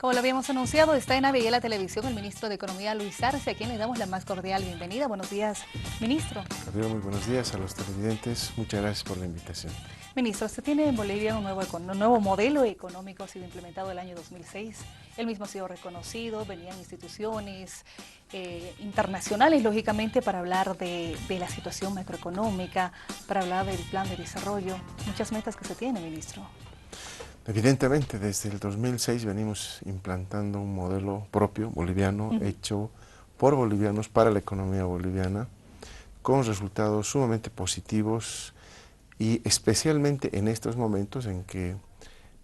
Como lo habíamos anunciado, está en Aviala Televisión el ministro de Economía, Luis Arce, a quien le damos la más cordial bienvenida. Buenos días, ministro. Gabriel, muy buenos días a los televidentes. Muchas gracias por la invitación. Ministro, usted tiene en Bolivia un nuevo modelo económico, ha sido implementado el año 2006. El mismo ha sido reconocido, venían instituciones internacionales, lógicamente, para hablar de la situación macroeconómica, para hablar del plan de desarrollo. Muchas metas que se tienen, ministro. Evidentemente, desde el 2006 venimos implantando un modelo propio boliviano, hecho por bolivianos para la economía boliviana, con resultados sumamente positivos y especialmente en estos momentos en que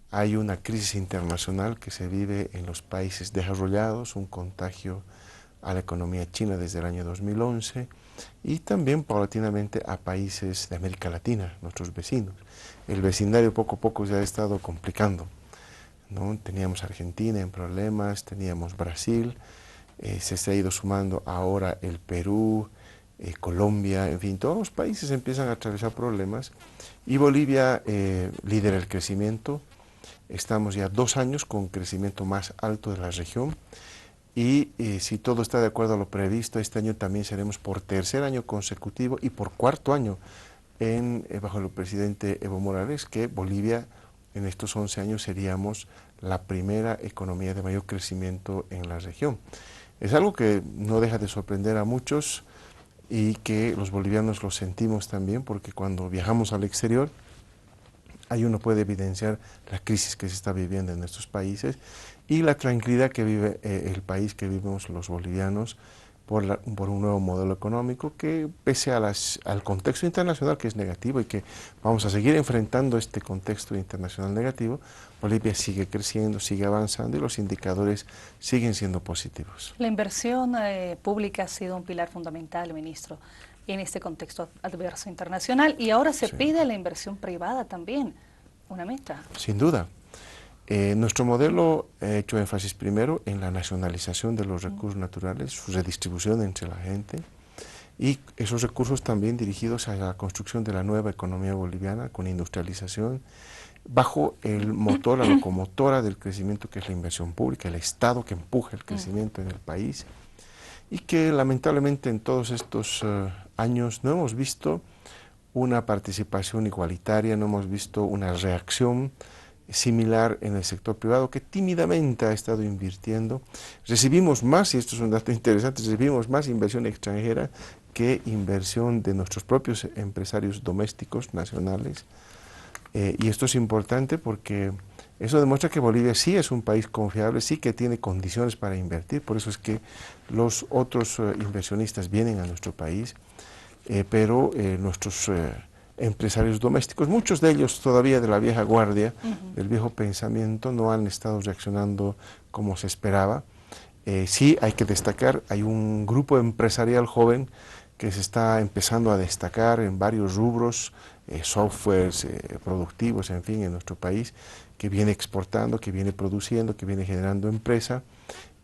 hay una crisis internacional que se vive en los países desarrollados, un contagio a la economía china desde el año 2011 y también paulatinamente a países de América Latina, nuestros vecinos. El vecindario poco a poco se ha estado complicando, ¿no? Teníamos Argentina en problemas, teníamos Brasil, se ha ido sumando ahora el Perú, Colombia, en fin, todos los países empiezan a atravesar problemas y Bolivia lidera el crecimiento. Estamos ya 2 años con crecimiento más alto de la región y si todo está de acuerdo a lo previsto, este año también seremos por tercer año consecutivo y por cuarto año bajo el presidente Evo Morales, que Bolivia en estos 11 años seríamos la primera economía de mayor crecimiento en la región. Es algo que no deja de sorprender a muchos y que los bolivianos lo sentimos también, porque cuando viajamos al exterior, ahí uno puede evidenciar la crisis que se está viviendo en estos países y la tranquilidad que vive el país, que vivimos los bolivianos, por un nuevo modelo económico que, pese al contexto internacional que es negativo y que vamos a seguir enfrentando este contexto internacional negativo, Bolivia sigue creciendo, sigue avanzando y los indicadores siguen siendo positivos. La inversión pública ha sido un pilar fundamental, ministro, en este contexto adverso internacional, y ahora se pide la inversión privada también, una meta. Sin duda. Nuestro modelo ha hecho énfasis primero en la nacionalización de los recursos naturales, su redistribución entre la gente y esos recursos también dirigidos a la construcción de la nueva economía boliviana con industrialización bajo el motor, la locomotora del crecimiento que es la inversión pública, el Estado que empuja el crecimiento en el país y que lamentablemente en todos estos años no hemos visto una participación igualitaria, no hemos visto una reacción similar en el sector privado que tímidamente ha estado invirtiendo. Recibimos más, y esto es un dato interesante, recibimos más inversión extranjera que inversión de nuestros propios empresarios domésticos, nacionales. Y esto es importante porque eso demuestra que Bolivia sí es un país confiable, sí que tiene condiciones para invertir, por eso es que los otros inversionistas vienen a nuestro país, pero nuestros empresarios domésticos, muchos de ellos todavía de la vieja guardia, del viejo pensamiento, no han estado reaccionando como se esperaba. Sí hay que destacar, hay un grupo empresarial joven que se está empezando a destacar en varios rubros, softwares, productivos, en fin, en nuestro país, que viene exportando, que viene produciendo, que viene generando empresa,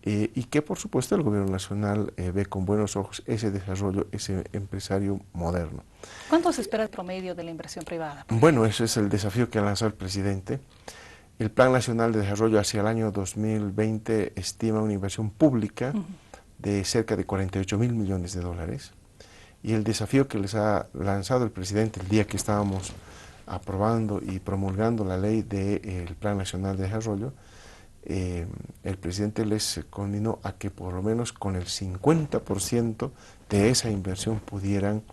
y que por supuesto el gobierno nacional ve con buenos ojos ese desarrollo, ese empresario moderno. ¿Cuánto se espera el promedio de la inversión privada? Bueno, ese es el desafío que ha lanzado el presidente. El Plan Nacional de Desarrollo hacia el año 2020 estima una inversión pública de cerca de 48.000 millones de dólares. Y el desafío que les ha lanzado el presidente el día que estábamos aprobando y promulgando la ley del Plan Nacional de Desarrollo, el presidente les conminó a que por lo menos con el 50% de esa inversión pudieran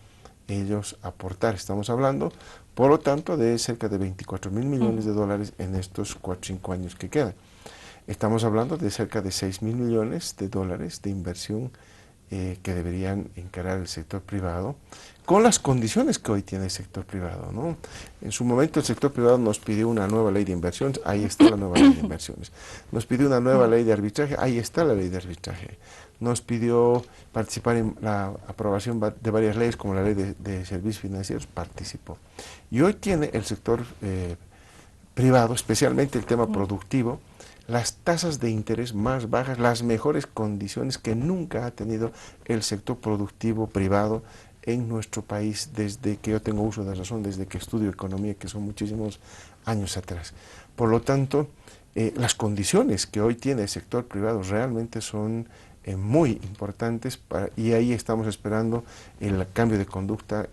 ellos aportar. Estamos hablando, por lo tanto, de cerca de 24.000 millones de dólares en estos 4 o 5 años que quedan. Estamos hablando de cerca de 6.000 millones de dólares de inversión que deberían encarar el sector privado, con las condiciones que hoy tiene el sector privado, ¿no? En su momento el sector privado nos pidió una nueva ley de inversiones, ahí está la nueva ley de inversiones. Nos pidió una nueva ley de arbitraje, ahí está la ley de arbitraje. Nos pidió participar en la aprobación de varias leyes, como la ley de servicios financieros, participó. Y hoy tiene el sector privado, especialmente el tema productivo, las tasas de interés más bajas, las mejores condiciones que nunca ha tenido el sector productivo privado en nuestro país desde que yo tengo uso de razón, desde que estudio economía, que son muchísimos años atrás. Por lo tanto, las condiciones que hoy tiene el sector privado realmente son muy importantes y ahí estamos esperando el cambio de conducta,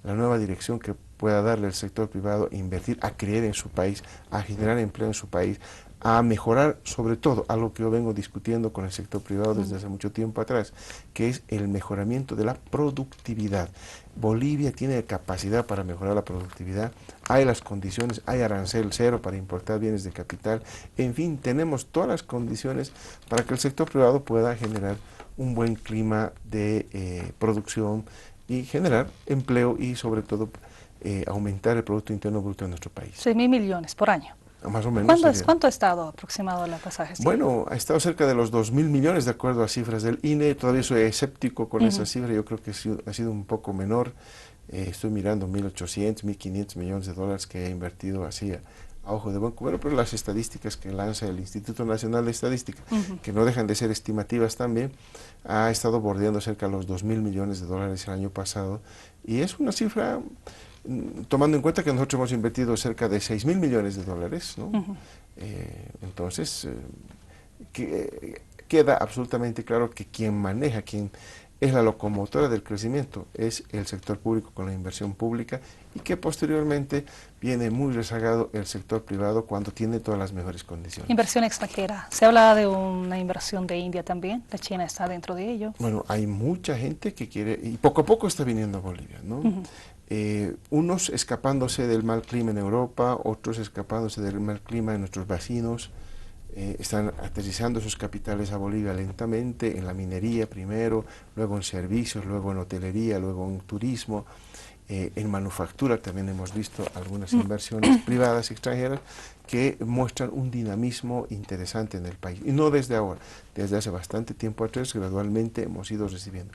la nueva dirección que pueda darle el sector privado, invertir, a creer en su país, a generar empleo en su país, a mejorar sobre todo algo que yo vengo discutiendo con el sector privado desde hace mucho tiempo atrás, que es el mejoramiento de la productividad. Bolivia tiene capacidad para mejorar la productividad, hay las condiciones, hay arancel cero para importar bienes de capital, en fin, tenemos todas las condiciones para que el sector privado pueda generar un buen clima de producción y generar empleo y sobre todo aumentar el Producto Interno Bruto de nuestro país. 6.000 millones por año. Más o menos. ¿Cuánto ha estado aproximado la tasa de gestión? Bueno, ha estado cerca de los 2.000 millones de acuerdo a cifras del INE, todavía soy escéptico con esa cifra, yo creo que ha sido un poco menor, estoy mirando 1.800, 1.500 millones de dólares que ha invertido así a ojo de buen cubero, pero las estadísticas que lanza el Instituto Nacional de Estadística, que no dejan de ser estimativas también, ha estado bordeando cerca de los 2.000 millones de dólares el año pasado, y es una cifra, tomando en cuenta que nosotros hemos invertido cerca de 6.000 millones de dólares, ¿no? Entonces, queda absolutamente claro que quien maneja, quien es la locomotora del crecimiento, es el sector público con la inversión pública y que posteriormente viene muy rezagado el sector privado cuando tiene todas las mejores condiciones. Inversión extranjera. Se habla de una inversión de India también, la China está dentro de ello. Bueno, hay mucha gente que quiere, y poco a poco está viniendo a Bolivia, ¿no? Unos escapándose del mal clima en Europa, otros escapándose del mal clima en nuestros vecinos, están aterrizando sus capitales a Bolivia lentamente, en la minería primero, luego en servicios, luego en hotelería, luego en turismo, en manufactura también hemos visto algunas inversiones privadas extranjeras que muestran un dinamismo interesante en el país. Y no desde ahora, desde hace bastante tiempo atrás, gradualmente hemos ido recibiendo.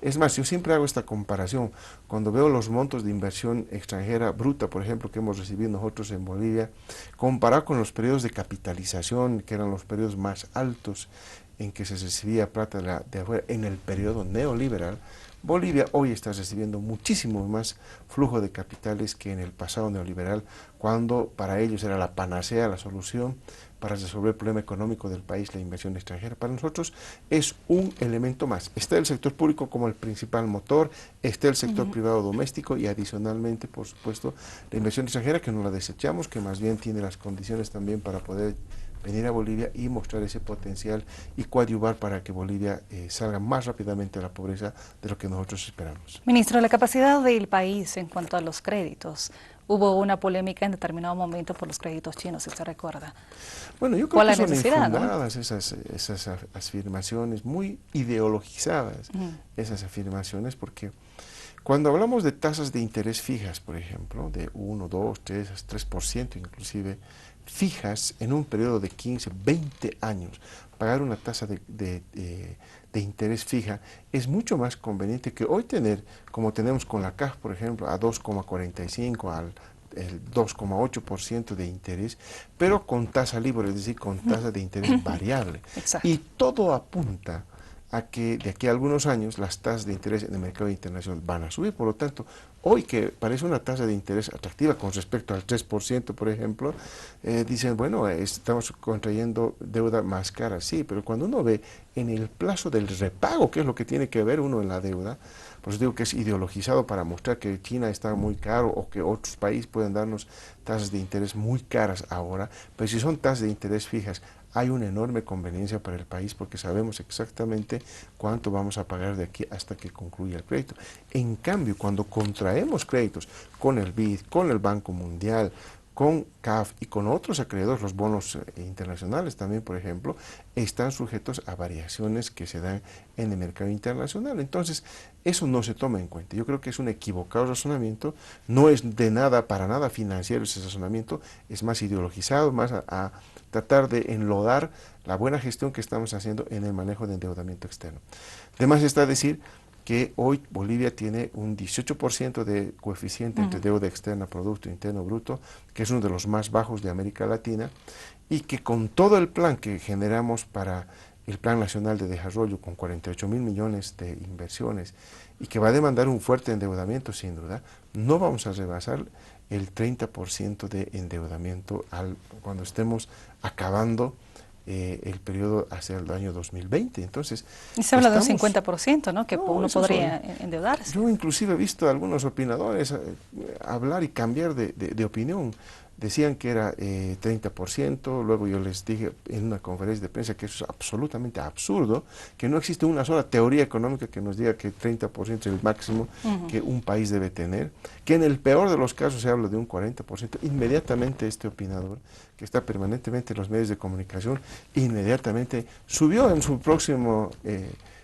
Es más, yo siempre hago esta comparación, cuando veo los montos de inversión extranjera bruta, por ejemplo, que hemos recibido nosotros en Bolivia, comparado con los periodos de capitalización, que eran los periodos más altos en que se recibía plata de afuera, en el periodo neoliberal, Bolivia hoy está recibiendo muchísimo más flujo de capitales que en el pasado neoliberal, cuando para ellos era la panacea, la solución para resolver el problema económico del país, la inversión extranjera. Para nosotros es un elemento más. Está el sector público como el principal motor, está el sector privado doméstico y adicionalmente, por supuesto, la inversión extranjera, que no la desechamos, que más bien tiene las condiciones también para poder venir a Bolivia y mostrar ese potencial y coadyuvar para que Bolivia salga más rápidamente de la pobreza de lo que nosotros esperamos. Ministro, la capacidad del país en cuanto a los créditos. Hubo una polémica en determinado momento por los créditos chinos, si usted recuerda. Bueno, yo creo que son infundadas, ¿no? esas afirmaciones, muy ideologizadas, esas afirmaciones, porque cuando hablamos de tasas de interés fijas, por ejemplo, de 1, 2, 3% inclusive, fijas en un periodo de 15, 20 años, pagar una tasa de interés fija es mucho más conveniente que hoy tener, como tenemos con la CAF, por ejemplo, a 2,45, al 2,8% de interés, pero con tasa libre, es decir, con tasa de interés variable. Exacto. Y todo apunta a que de aquí a algunos años las tasas de interés en el mercado internacional van a subir. Por lo tanto, hoy que parece una tasa de interés atractiva con respecto al 3%, por ejemplo, dicen, bueno, estamos contrayendo deuda más cara, sí, pero cuando uno ve en el plazo del repago, que es lo que tiene que ver uno en la deuda, por eso digo que es ideologizado para mostrar que China está muy caro o que otros países pueden darnos tasas de interés muy caras ahora, pero si son tasas de interés fijas, hay una enorme conveniencia para el país porque sabemos exactamente cuánto vamos a pagar de aquí hasta que concluya el crédito. En cambio, cuando contraemos créditos con el BID, con el Banco Mundial, con CAF y con otros acreedores, los bonos internacionales también, por ejemplo, están sujetos a variaciones que se dan en el mercado internacional. Entonces, eso no se toma en cuenta. Yo creo que es un equivocado razonamiento, no es de nada, para nada financiero ese razonamiento, es más ideologizado, más a tratar de enlodar la buena gestión que estamos haciendo en el manejo de endeudamiento externo. Además está decir que hoy Bolivia tiene un 18% de coeficiente entre deuda externa, Producto Interno Bruto, que es uno de los más bajos de América Latina, y que con todo el plan que generamos para el Plan Nacional de Desarrollo, con 48.000 millones de inversiones, y que va a demandar un fuerte endeudamiento sin duda, no vamos a rebasar el 30% de endeudamiento cuando estemos acabando el periodo hacia el año 2020. Entonces, y se habla de un 50%, ¿no? Que uno podría endeudarse. Yo inclusive he visto a algunos opinadores hablar y cambiar de opinión. Decían que era 30%, luego yo les dije en una conferencia de prensa que eso es absolutamente absurdo, que no existe una sola teoría económica que nos diga que 30% es el máximo que un país debe tener, que en el peor de los casos se habla de un 40%. Inmediatamente este opinador, que está permanentemente en los medios de comunicación, inmediatamente subió en su próximo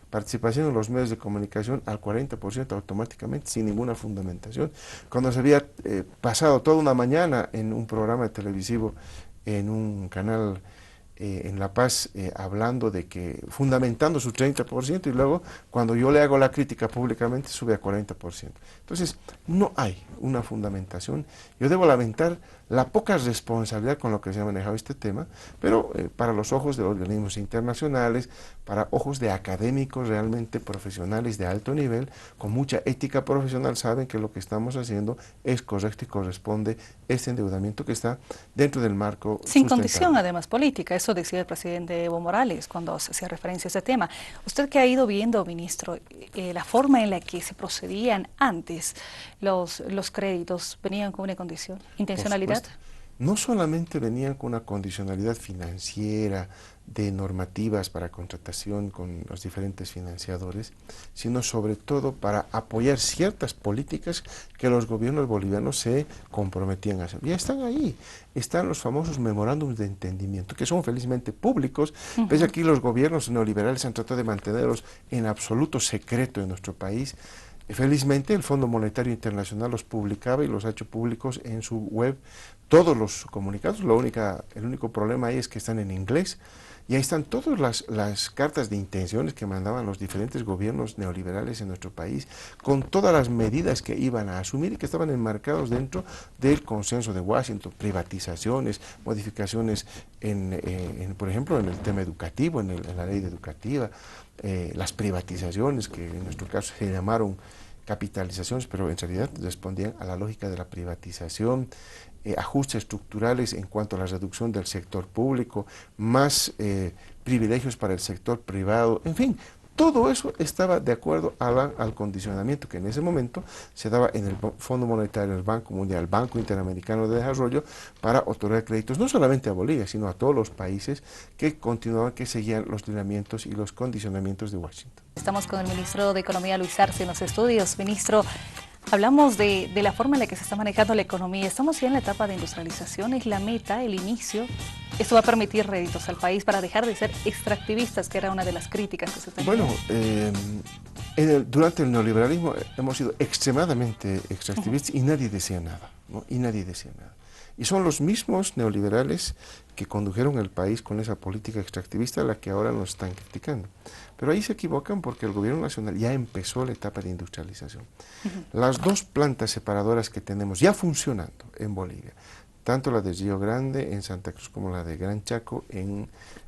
participación en los medios de comunicación al 40% automáticamente, sin ninguna fundamentación. Cuando se había pasado toda una mañana en un programa televisivo, en un canal en La Paz, hablando de que, fundamentando su 30%, y luego cuando yo le hago la crítica públicamente sube a 40%. Entonces, no hay una fundamentación. Yo debo lamentar la poca responsabilidad con lo que se ha manejado este tema, pero para los ojos de organismos internacionales, para ojos de académicos realmente profesionales de alto nivel, con mucha ética profesional, saben que lo que estamos haciendo es correcto y corresponde este endeudamiento que está dentro del marco sin condición, además, política. Eso decía el presidente Evo Morales cuando hacía referencia a ese tema. Usted que ha ido viendo, ministro, la forma en la que se procedían antes los créditos, ¿venían con una condición? ¿Intencionalidad? No solamente venían con una condicionalidad financiera, de normativas para contratación con los diferentes financiadores, sino sobre todo para apoyar ciertas políticas que los gobiernos bolivianos se comprometían a hacer. Ya están ahí, están los famosos memorándums de entendimiento, que son felizmente públicos, pese a que los gobiernos neoliberales han tratado de mantenerlos en absoluto secreto en nuestro país. Felizmente el Fondo Monetario Internacional los publicaba y los ha hecho públicos en su web, todos los comunicados. El único problema ahí es que están en inglés, y ahí están todas las cartas de intenciones que mandaban los diferentes gobiernos neoliberales en nuestro país, con todas las medidas que iban a asumir y que estaban enmarcados dentro del consenso de Washington: privatizaciones, modificaciones por ejemplo, en el tema educativo, en la ley educativa, las privatizaciones, que en nuestro caso se llamaron capitalizaciones, pero en realidad respondían a la lógica de la privatización, ajustes estructurales en cuanto a la reducción del sector público, más privilegios para el sector privado, en fin, todo eso estaba de acuerdo al condicionamiento que en ese momento se daba en el Fondo Monetario, el Banco Mundial, el Banco Interamericano de Desarrollo, para otorgar créditos no solamente a Bolivia, sino a todos los países que continuaban, que seguían los lineamientos y los condicionamientos de Washington. Estamos con el ministro de Economía, Luis Arce, en los estudios. Ministro, hablamos de la forma en la que se está manejando la economía. Estamos ya en la etapa de industrialización, es la meta, el inicio. Esto va a permitir réditos al país para dejar de ser extractivistas, que era una de las críticas que se tenían. Bueno, durante el neoliberalismo hemos sido extremadamente extractivistas y nadie decía nada, ¿no? Y nadie decía nada. Y son los mismos neoliberales que condujeron el país con esa política extractivista a la que ahora nos están criticando. Pero ahí se equivocan porque el gobierno nacional ya empezó la etapa de industrialización. Las dos plantas separadoras que tenemos ya funcionando en Bolivia, tanto la de Río Grande en Santa Cruz como la de Gran Chaco en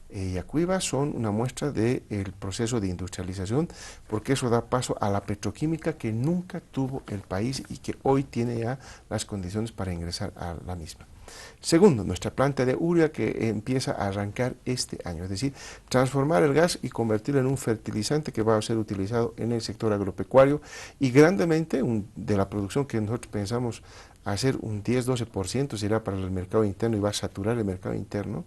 Yacuiba, son una muestra del proceso de industrialización, porque eso da paso a la petroquímica que nunca tuvo el país y que hoy tiene ya las condiciones para ingresar a la misma. Segundo, nuestra planta de urea, que empieza a arrancar este año, es decir, transformar el gas y convertirlo en un fertilizante que va a ser utilizado en el sector agropecuario, y grandemente de la producción que nosotros pensamos hacer un 10-12% será para el mercado interno y va a saturar el mercado interno,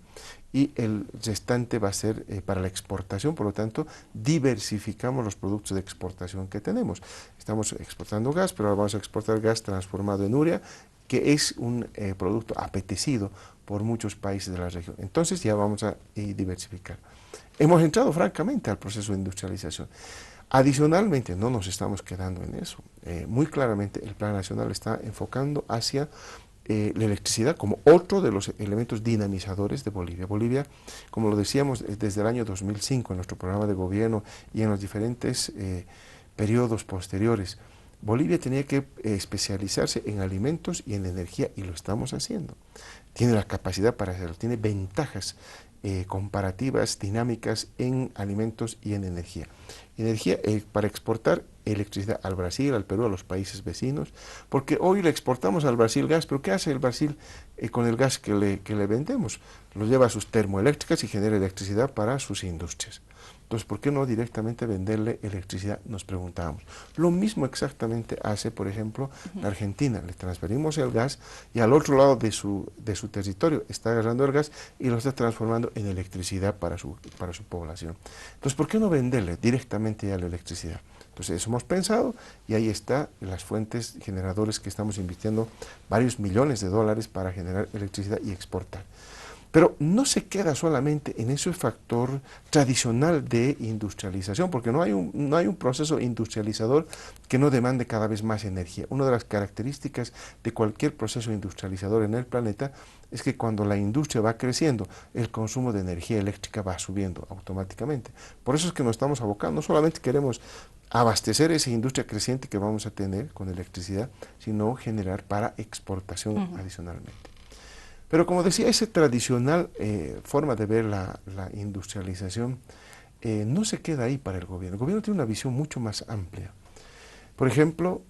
y el restante va a ser para la exportación. Por lo tanto, diversificamos los productos de exportación que tenemos. Estamos exportando gas, pero ahora vamos a exportar gas transformado en urea, que es un producto apetecido por muchos países de la región. Entonces ya vamos a diversificar. Hemos entrado francamente al proceso de industrialización. Adicionalmente, no nos estamos quedando en eso. Muy claramente el Plan Nacional está enfocando hacia la electricidad como otro de los elementos dinamizadores de Bolivia. Bolivia, como lo decíamos desde el año 2005 en nuestro programa de gobierno y en los diferentes periodos posteriores, Bolivia tenía que especializarse en alimentos y en energía, y lo estamos haciendo. Tiene la capacidad para hacerlo, tiene ventajas comparativas, dinámicas en alimentos y en energía. Energía para exportar electricidad al Brasil, al Perú, a los países vecinos, porque hoy le exportamos al Brasil gas, pero ¿qué hace el Brasil con el gas que le vendemos? Lo lleva a sus termoeléctricas y genera electricidad para sus industrias. Entonces, ¿por qué no directamente venderle electricidad? Nos preguntábamos. Lo mismo exactamente hace, por ejemplo, la Argentina. Le transferimos el gas y al otro lado de su territorio está agarrando el gas y lo está transformando en electricidad para su población. Entonces, ¿por qué no venderle directamente ya la electricidad? Entonces, eso hemos pensado y ahí están las fuentes generadores que estamos invirtiendo varios millones de dólares para generar electricidad y exportar. Pero no se queda solamente en ese factor tradicional de industrialización, porque no hay un proceso industrializador que no demande cada vez más energía. Una de las características de cualquier proceso industrializador en el planeta es que cuando la industria va creciendo, el consumo de energía eléctrica va subiendo automáticamente. Por eso es que nos estamos abocando, no solamente queremos abastecer esa industria creciente que vamos a tener con electricidad, sino generar para exportación adicionalmente. Pero como decía, esa tradicional forma de ver la industrialización no se queda ahí para el gobierno. El gobierno tiene una visión mucho más amplia. Por ejemplo,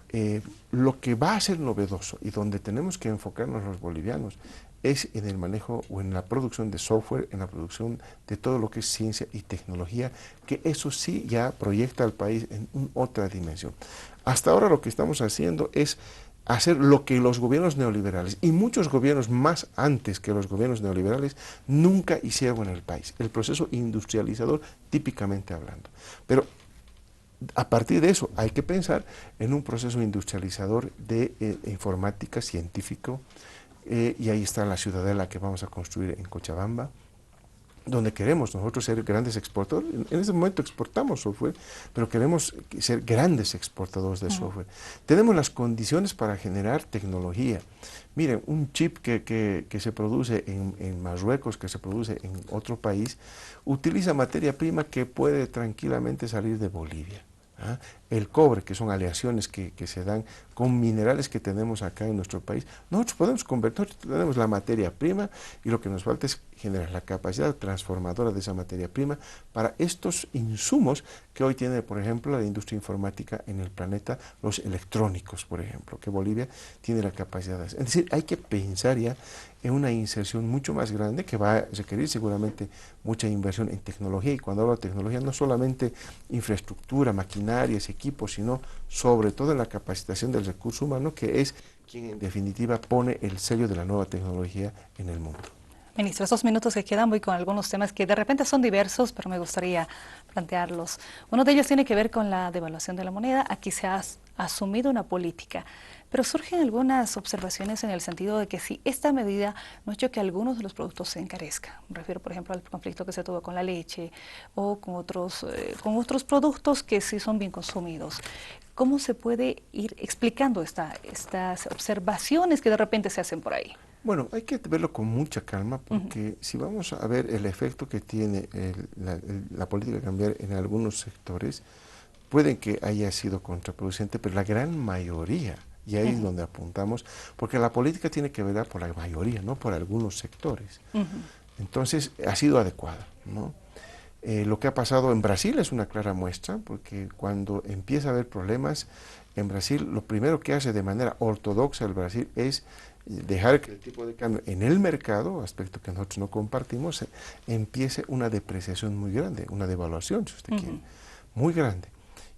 lo que va a ser novedoso y donde tenemos que enfocarnos los bolivianos es en el manejo o en la producción de software, en la producción de todo lo que es ciencia y tecnología, que eso sí ya proyecta al país en otra dimensión. Hasta ahora lo que estamos haciendo es hacer lo que los gobiernos neoliberales y muchos gobiernos más antes que los gobiernos neoliberales nunca hicieron en el país, el proceso industrializador típicamente hablando. Pero a partir de eso hay que pensar en un proceso industrializador de informática, científico, y ahí está la ciudadela que vamos a construir en Cochabamba, donde queremos nosotros ser grandes exportadores. En este momento exportamos software, pero queremos ser grandes exportadores de software. Tenemos las condiciones para generar tecnología. Miren, un chip que se produce en Marruecos, que se produce en otro país, utiliza materia prima que puede tranquilamente salir de Bolivia. ¿Ah? El cobre, que son aleaciones que se dan con minerales que tenemos acá en nuestro país, nosotros podemos convertir, tenemos la materia prima y lo que nos falta es generar la capacidad transformadora de esa materia prima para estos insumos que hoy tiene, por ejemplo, la industria informática en el planeta, los electrónicos, por ejemplo, que Bolivia tiene la capacidad de hacer. Es decir, hay que pensar ya en una inserción mucho más grande que va a requerir seguramente mucha inversión en tecnología, y cuando hablo de tecnología no solamente infraestructura, maquinarias, equipos, sino sobre todo en la capacitación del recurso humano, que es quien en definitiva pone el sello de la nueva tecnología en el mundo. Ministro, estos minutos que quedan voy con algunos temas que de repente son diversos, pero me gustaría plantearlos. Uno de ellos tiene que ver con la devaluación de la moneda. Aquí se ha asumido una política, pero surgen algunas observaciones en el sentido de que si esta medida no ha hecho que algunos de los productos se encarezcan. Me refiero, por ejemplo, al conflicto que se tuvo con la leche o con otros productos que sí son bien consumidos. ¿Cómo se puede ir explicando estas observaciones que de repente se hacen por ahí? Bueno, hay que verlo con mucha calma porque si vamos a ver el efecto que tiene la política cambiar en algunos sectores, pueden que haya sido contraproducente, pero la gran mayoría, y ahí es donde apuntamos, porque la política tiene que velar por la mayoría, no por algunos sectores. Entonces, ha sido adecuada, ¿no? Lo que ha pasado en Brasil es una clara muestra, porque cuando empieza a haber problemas en Brasil, lo primero que hace de manera ortodoxa el Brasil es dejar que el tipo de cambio en el mercado, aspecto que nosotros no compartimos, empiece una depreciación muy grande, una devaluación, si usted quiere, muy grande.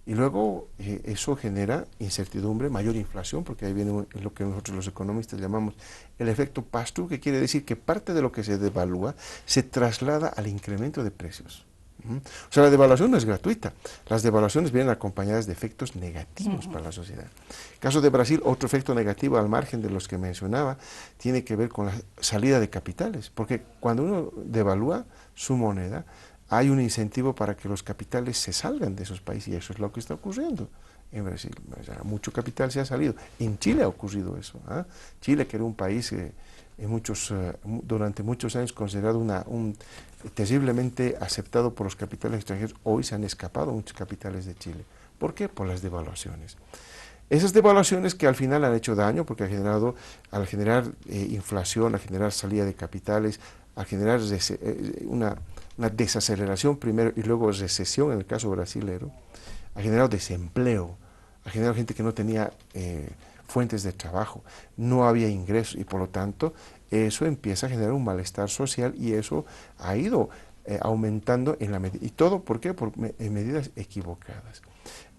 Y luego eso genera incertidumbre, mayor inflación, porque ahí viene lo que nosotros los economistas llamamos el efecto pass-through, que quiere decir que parte de lo que se devalúa se traslada al incremento de precios. O sea, la devaluación no es gratuita. Las devaluaciones vienen acompañadas de efectos negativos para la sociedad. En el caso de Brasil, otro efecto negativo al margen de los que mencionaba, tiene que ver con la salida de capitales, porque cuando uno devalúa su moneda, hay un incentivo para que los capitales se salgan de esos países, y eso es lo que está ocurriendo en Brasil. O sea, mucho capital se ha salido. En Chile ha ocurrido eso. Chile, que era un país durante muchos años considerado terriblemente aceptado por los capitales extranjeros, hoy se han escapado muchos capitales de Chile. ¿Por qué? Por las devaluaciones. Esas devaluaciones que al final han hecho daño, porque al generar inflación, al generar salida de capitales, al generar una desaceleración primero y luego recesión en el caso brasilero, ha generado desempleo, ha generado gente que no tenía fuentes de trabajo, no había ingresos y por lo tanto eso empieza a generar un malestar social y eso ha ido aumentando en la medida. ¿Y todo por qué? En medidas equivocadas.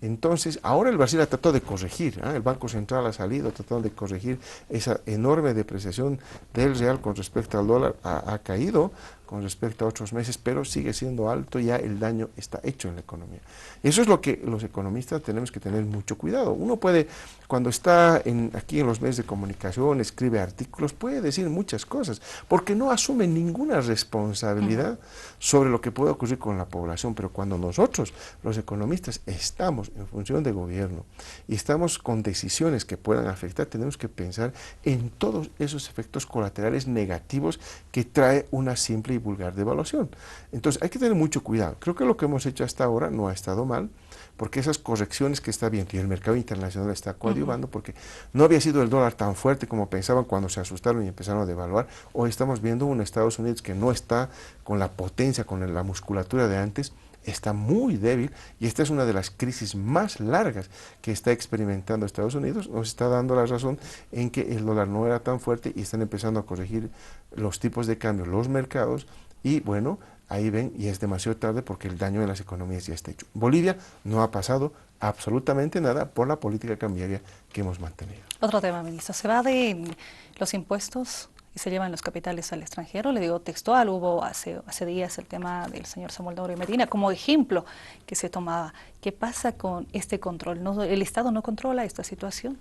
Entonces, ahora el Brasil ha tratado de corregir, el Banco Central ha salido tratando de corregir esa enorme depreciación del real con respecto al dólar, ha caído con respecto a otros meses, pero sigue siendo alto, ya el daño está hecho en la economía. Eso es lo que los economistas tenemos que tener mucho cuidado. Uno puede, cuando está aquí en los medios de comunicación, escribe artículos, puede decir muchas cosas, porque no asume ninguna responsabilidad sobre lo que puede ocurrir con la población, pero cuando nosotros, los economistas, estamos en función de gobierno y estamos con decisiones que puedan afectar, tenemos que pensar en todos esos efectos colaterales negativos que trae una simple y vulgar devaluación. Entonces hay que tener mucho cuidado. Creo que lo que hemos hecho hasta ahora no ha estado mal, porque esas correcciones que está viendo y el mercado internacional está coadyuvando, porque no había sido el dólar tan fuerte como pensaban cuando se asustaron y empezaron a devaluar. Hoy estamos viendo un Estados Unidos que no está con la potencia, con la musculatura de antes, está muy débil y esta es una de las crisis más largas que está experimentando Estados Unidos. Nos está dando la razón en que el dólar no era tan fuerte y están empezando a corregir los tipos de cambio, los mercados, y bueno, ahí ven, y es demasiado tarde porque el daño en las economías ya está hecho. Bolivia no ha pasado absolutamente nada por la política cambiaria que hemos mantenido. Otro tema, ministro, se va de los impuestos y se llevan los capitales al extranjero. Le digo textual, hubo hace días el tema del señor Samuel Doria Medina como ejemplo que se tomaba. ¿Qué pasa con este control? ¿No, el Estado no controla esta situación?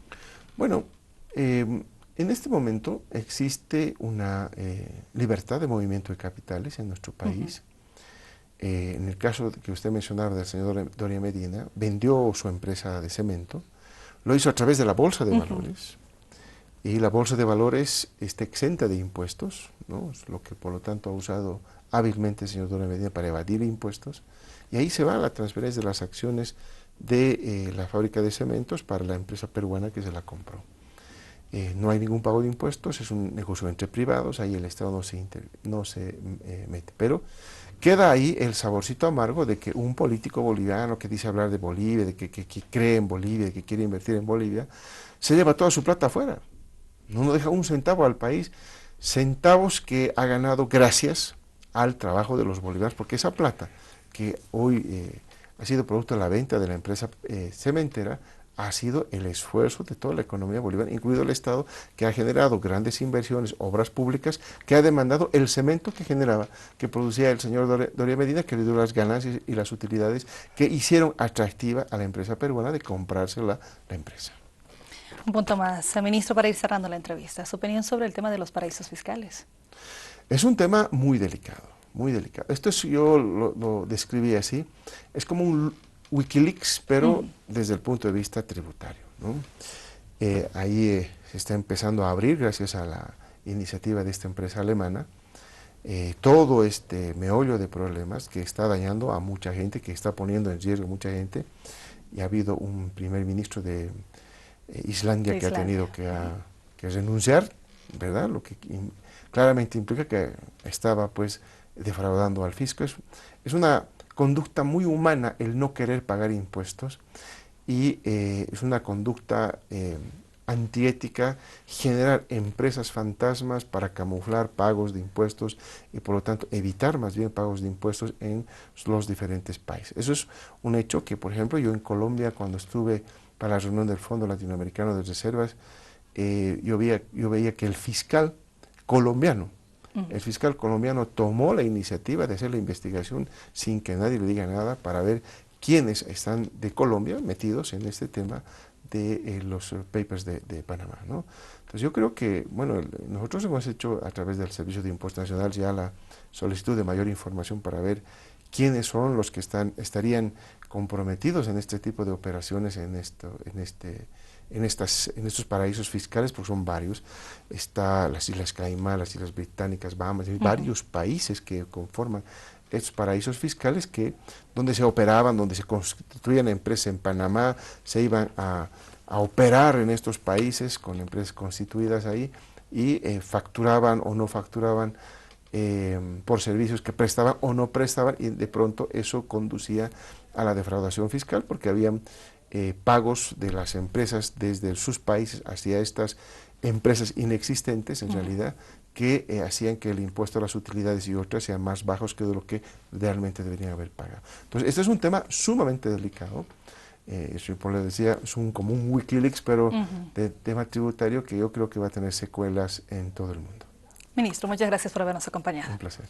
Bueno, en este momento existe una libertad de movimiento de capitales en nuestro país. En el caso que usted mencionaba del señor Doria Medina, vendió su empresa de cemento, lo hizo a través de la Bolsa de Valores, y la Bolsa de Valores está exenta de impuestos, ¿no? Es lo que por lo tanto ha usado hábilmente el señor Doria Medina para evadir impuestos, y ahí se va la transferencia de las acciones de la fábrica de cementos para la empresa peruana que se la compró. No hay ningún pago de impuestos, es un negocio entre privados, ahí el Estado no se mete, pero queda ahí el saborcito amargo de que un político boliviano que dice hablar de Bolivia, de que cree en Bolivia, de que quiere invertir en Bolivia, se lleva toda su plata afuera, no deja un centavo al país, centavos que ha ganado gracias al trabajo de los bolivianos, porque esa plata que hoy ha sido producto de la venta de la empresa cementera, ha sido el esfuerzo de toda la economía boliviana, incluido el Estado, que ha generado grandes inversiones, obras públicas, que ha demandado el cemento que generaba, que producía el señor Doria Medina, que le dio las ganancias y las utilidades que hicieron atractiva a la empresa peruana de comprársela la empresa. Un punto más, ministro, para ir cerrando la entrevista, su opinión sobre el tema de los paraísos fiscales. Es un tema muy delicado, muy delicado. Esto yo lo describí así, es como un Wikileaks, pero desde el punto de vista tributario, ¿no? Ahí se está empezando a abrir, gracias a la iniciativa de esta empresa alemana, todo este meollo de problemas que está dañando a mucha gente, que está poniendo en riesgo a mucha gente, y ha habido un primer ministro de Islandia que ha tenido que renunciar, ¿verdad? Lo que claramente implica que estaba pues defraudando al fisco. Es una conducta muy humana el no querer pagar impuestos y es una conducta antiética generar empresas fantasmas para camuflar pagos de impuestos y por lo tanto evitar más bien pagos de impuestos en los diferentes países. Eso es un hecho que, por ejemplo, yo en Colombia, cuando estuve para la reunión del Fondo Latinoamericano de Reservas, yo veía que el fiscal colombiano tomó la iniciativa de hacer la investigación sin que nadie le diga nada para ver quiénes están de Colombia metidos en este tema de los papers de Panamá, ¿no? Entonces yo creo que, bueno, nosotros hemos hecho a través del Servicio de Impuestos Nacional ya la solicitud de mayor información para ver quiénes son los que estarían comprometidos en este tipo de operaciones en estos paraísos fiscales, porque son varios. Está las Islas Caimán, las Islas Británicas, Bahamas, hay varios países que conforman estos paraísos fiscales donde se operaban, donde se constituían empresas en Panamá, se iban a operar en estos países con empresas constituidas ahí y facturaban o no facturaban por servicios que prestaban o no prestaban, y de pronto eso conducía a la defraudación fiscal porque habían pagos de las empresas desde sus países hacia estas empresas inexistentes en realidad, que hacían que el impuesto a las utilidades y otras sean más bajos que de lo que realmente deberían haber pagado. Entonces, este es un tema sumamente delicado. Como le decía, es como un Wikileaks, pero de tema tributario que yo creo que va a tener secuelas en todo el mundo. Ministro, muchas gracias por habernos acompañado. Un placer.